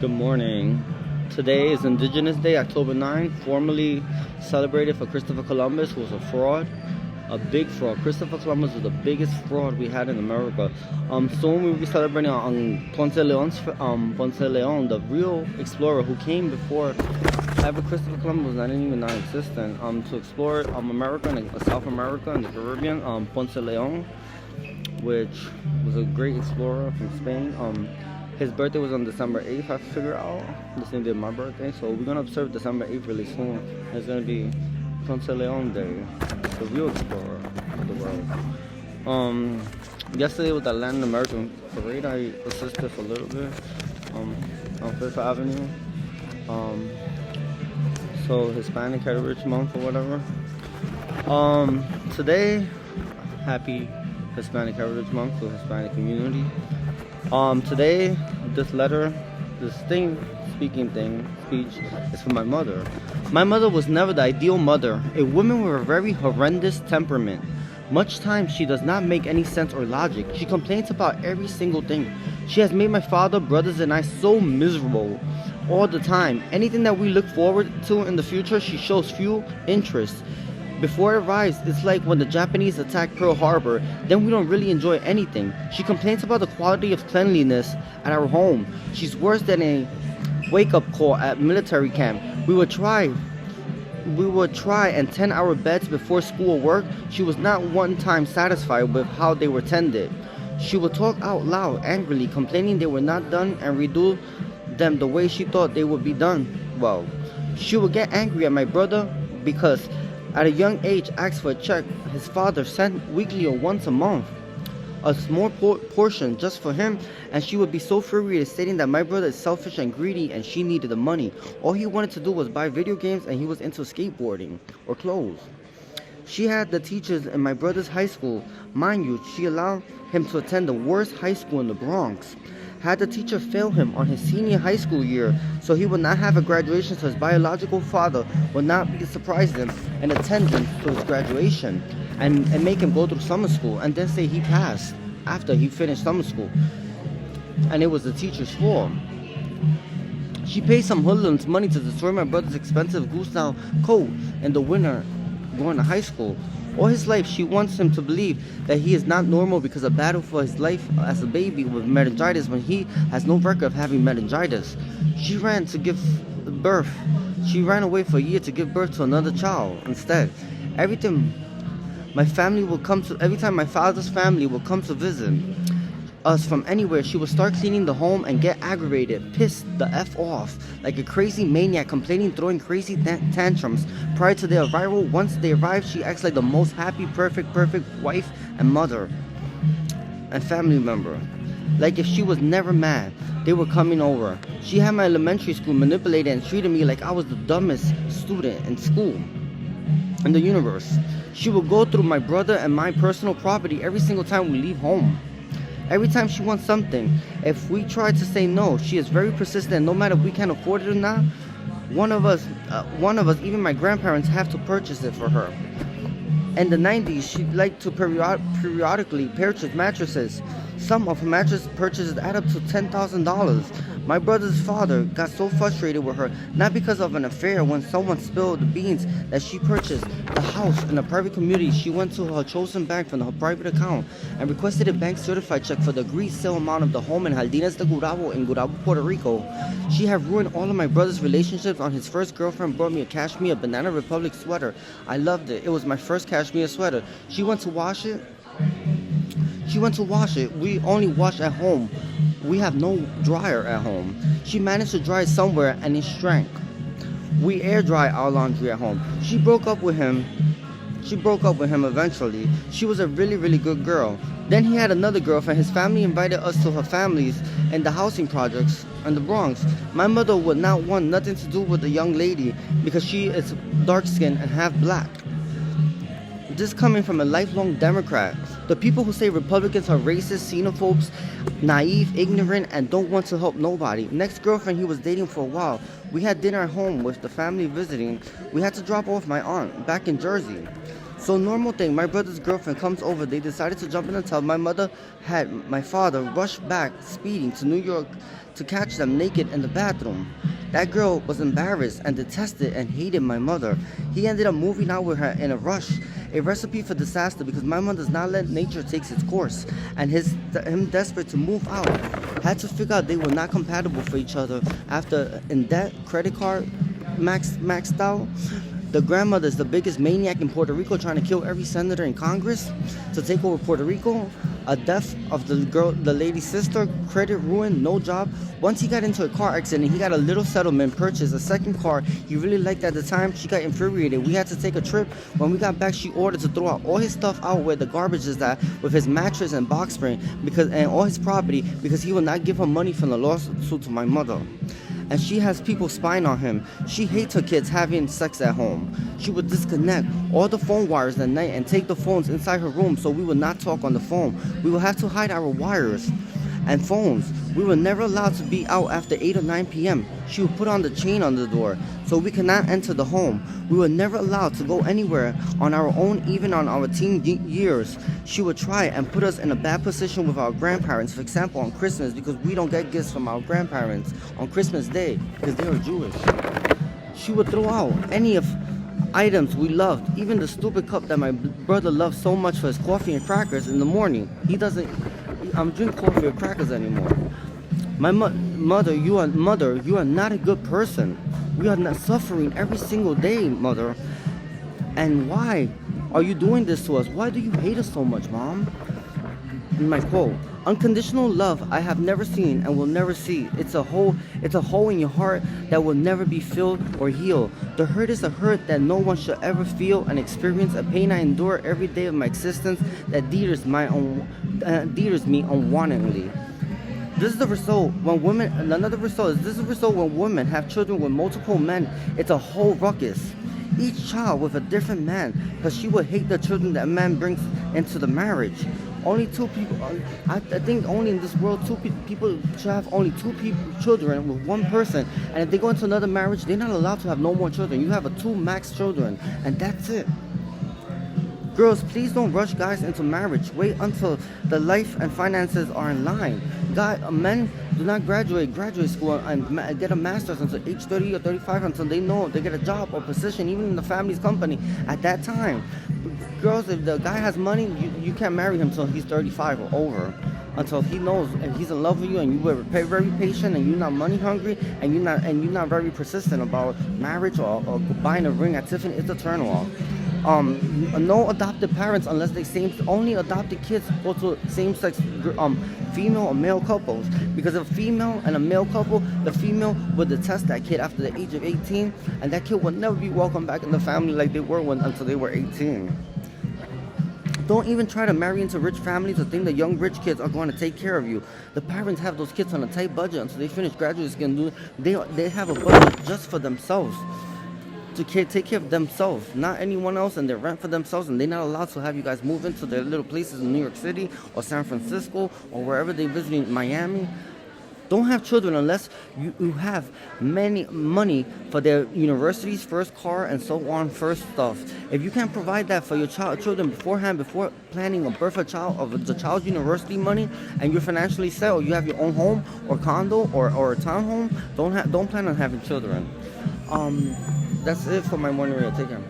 Good morning. Today is Indigenous Day, October 9th, formerly celebrated for Christopher Columbus, who was a fraud, a big fraud. Christopher Columbus was the biggest fraud we had in America. Soon we will be celebrating on Ponce de Leon, the real explorer who came before ever Christopher Columbus was not even non-existent. To explore America and South America and the Caribbean. Ponce de Leon, which was a great explorer from Spain. His birthday was on December 8th, I figured out. The same day of my birthday. So we're going to observe December 8th really soon. It's going to be Ponce de Leon Day, the real explorer of the world. Yesterday with the Latin American parade, I assisted for a little bit on Fifth Avenue. So Hispanic Heritage Month or whatever. Today, happy Hispanic Heritage Month to the Hispanic community. Today, this speech is for my mother. My mother was never the ideal mother, a woman with a very horrendous temperament. Much time she does not make any sense or logic. She complains about every single thing. She has made my father, brothers, and I so miserable all the time. Anything that we look forward to in the future, she shows few interest. Before it arrives, it's like when the Japanese attacked Pearl Harbor, then we don't really enjoy anything. She complains about the quality of cleanliness at our home. She's worse than a wake-up call at military camp. We would try and tend our beds before school or work. She was not one time satisfied with how they were tended. She would talk out loud, angrily, complaining they were not done and redo them the way she thought they would be done. Well, she would get angry at my brother because at a young age asked for a check his father sent weekly or once a month, a small portion just for him, and she would be so furious, stating that my brother is selfish and greedy and she needed the money. All he wanted to do was buy video games and he was into skateboarding or clothes. She had the teachers in my brother's high school. Mind you, she allowed him to attend the worst high school in the Bronx. Had the teacher fail him on his senior high school year, so he would not have a graduation, so his biological father would not be surprised him in attendance to his graduation and make him go through summer school and then say he passed after he finished summer school. And it was the teacher's fault. She paid some hoodlums money to destroy my brother's expensive goose-style coat in the winter going to high school. All his life, she wants him to believe that he is not normal because of battle for his life as a baby with meningitis when he has no record of having meningitis. She ran away for a year to give birth to another child instead. Every time my father's family would come to visit us from anywhere, she would start cleaning the home and get aggravated, pissed the F off, like a crazy maniac, complaining, throwing crazy tantrums prior to their arrival. Once they arrive, she acts like the most happy, perfect wife and mother and family member. Like if she was never mad, they were coming over. She had my elementary school manipulated and treated me like I was the dumbest student in school in the universe. She would go through my brother and my personal property every single time we leave home. Every time she wants something, if we try to say no, she is very persistent. No matter if we can afford it or not, one of us, even my grandparents, have to purchase it for her. In the 90s, she liked to periodically purchase mattresses. Some of her mattress purchases add up to $10,000. My brother's father got so frustrated with her, not because of an affair, when someone spilled the beans, that she purchased the house in a private community. She went to her chosen bank from her private account and requested a bank certified check for the agreed sale amount of the home in Jardines de Gurabo in Gurabo, Puerto Rico. She had ruined all of my brother's relationships. On his first girlfriend brought me a cashmere Banana Republic sweater. I loved it. It was my first cashmere sweater. She went to wash it. We only wash at home. We have no dryer at home. She managed to dry it somewhere and it shrank. We air dry our laundry at home. She broke up with him eventually. She was a really good girl. Then he had another girlfriend. His family invited us to her families in the housing projects in the Bronx. My mother would not want nothing to do with the young lady because she is dark-skinned and half black. This coming from a lifelong Democrat. The people who say Republicans are racist, xenophobes, naive, ignorant, and don't want to help nobody. Next girlfriend he was dating for a while. We had dinner at home with the family visiting. We had to drop off my aunt back in Jersey. So normal thing, my brother's girlfriend comes over. They decided to jump in the tub. My mother had my father rush back speeding to New York to catch them naked in the bathroom. That girl was embarrassed and detested and hated my mother. He ended up moving out with her in a rush, a recipe for disaster because my mother does not let nature take its course. And him desperate to move out, had to figure out they were not compatible for each other. After in debt, credit card maxed out. The grandmother is the biggest maniac in Puerto Rico, trying to kill every senator in Congress to take over Puerto Rico. A death of the lady's sister, credit ruin, no job. Once he got into a car accident, he got a little settlement, purchased a second car he really liked at the time. She got infuriated. We had to take a trip. When we got back, she ordered to throw out all his stuff out where the garbage is at, with his mattress and box spring, and all his property, because he would not give her money from the lawsuit to my mother. And she has people spying on him. She hates her kids having sex at home. She would disconnect all the phone wires at night and take the phones inside her room so we would not talk on the phone. We would have to hide our wires and phones. We were never allowed to be out after 8 or 9 p.m. She would put on the chain on the door so we could not enter the home. We were never allowed to go anywhere on our own, even on our teen years. She would try and put us in a bad position with our grandparents, for example, on Christmas, because we don't get gifts from our grandparents on Christmas Day because they are Jewish. She would throw out any of items we loved, even the stupid cup that my brother loved so much for his coffee and crackers in the morning. He doesn't drink coffee or crackers anymore. My mother, you are not a good person. We are not suffering every single day, mother. And why are you doing this to us? Why do you hate us so much, Mom? And my quote: unconditional love I have never seen and will never see. It's a hole in your heart that will never be filled or healed. The hurt is a hurt that no one should ever feel and experience, a pain I endure every day of my existence that deters me unwantedly. This is the result when women. Another result is this is the result when women have children with multiple men. It's a whole ruckus. Each child with a different man, because she would hate the children that man brings into the marriage. Only two people. I think only in this world people should have only children with one person. And if they go into another marriage, they're not allowed to have no more children. You have 2 max children, and that's it. Girls, please don't rush guys into marriage. Wait until the life and finances are in line. Men do not graduate school and get a master's until age 30 or 35 until they know they get a job or position, even in the family's company at that time. Girls, if the guy has money, you can't marry him until he's 35 or over. Until he knows and he's in love with you, and you were very patient, and you're not money hungry, and you're not very persistent about marriage or buying a ring at Tiffany. It's a turn off. No adopted parents unless only adopted kids go to same-sex female or male couples, because a female and a male couple, the female would detest that kid after the age of 18, and that kid would never be welcomed back in the family like they were until they were 18. Don't even try to marry into rich families or think the young rich kids are going to take care of you. The parents have those kids on a tight budget until they finish graduate school. They have a budget just for themselves, to take care of themselves, not anyone else, and they rent for themselves, and they're not allowed to have you guys move into their little places in New York City or San Francisco or wherever they visit in Miami. Don't have children unless you have money for their universities, first car, and so on, first stuff. If you can't provide that for your children beforehand, before planning a birth of the child's university money, and you're financially set, or you have your own home or condo or a townhome, don't plan on having children. That's it for my morning radio. Take care.